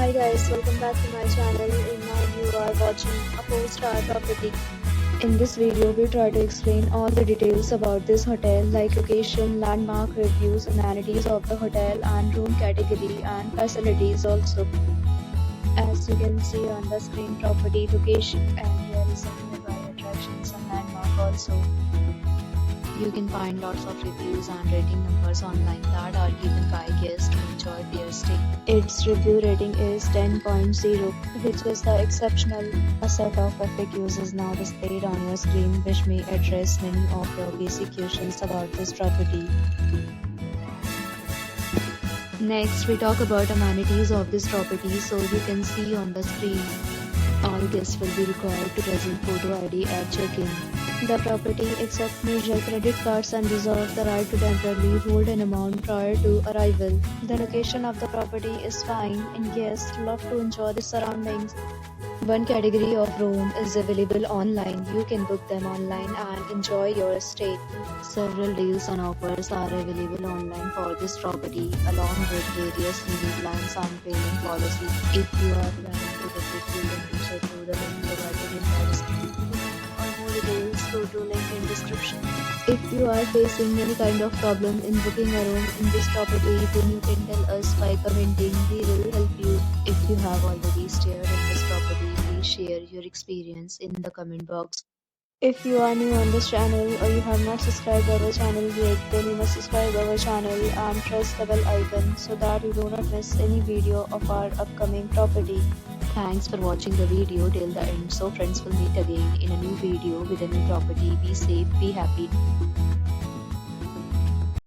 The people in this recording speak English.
Hi guys, welcome back to my channel. And now you are watching a 4-star property. In this video, we try to explain all the details about this hotel like location, landmark, reviews, amenities of the hotel and room category and facilities also. As you can see on the screen, property location, and here is some nearby attractions and landmark also. You can find lots of reviews and rating numbers online that are given by guests to enjoy their stay. Its review rating is 10.0, which is the exceptional. A set of perfect use is now displayed on your screen, which may address many of your basic questions about this property. Next, we talk about amenities of this property. So you can see on the screen, all guests will be required to present photo ID at check-in. The property accepts major credit cards and reserves the right to temporarily hold an amount prior to arrival. The location of the property is fine and guests love to enjoy the surroundings. One category of room is available online. You can book them online and enjoy your stay. Several deals and offers are available online for this property, along with various unique plans and payment policies. If you are planning to book it, you can do so through the link provided in the description. Or more details, go to link in description. If you are facing any kind of problem in booking a room in this property, then you can tell us by commenting. We will help you. If you have already stayed in this property, please share your experience in the comment box. If you are new on this channel or you have not subscribed our channel yet, then you must subscribe our channel and press the bell icon so that you do not miss any video of our upcoming property. Thanks for watching the video till the end. So friends, will meet again in a new video with a new property. Be safe, be happy.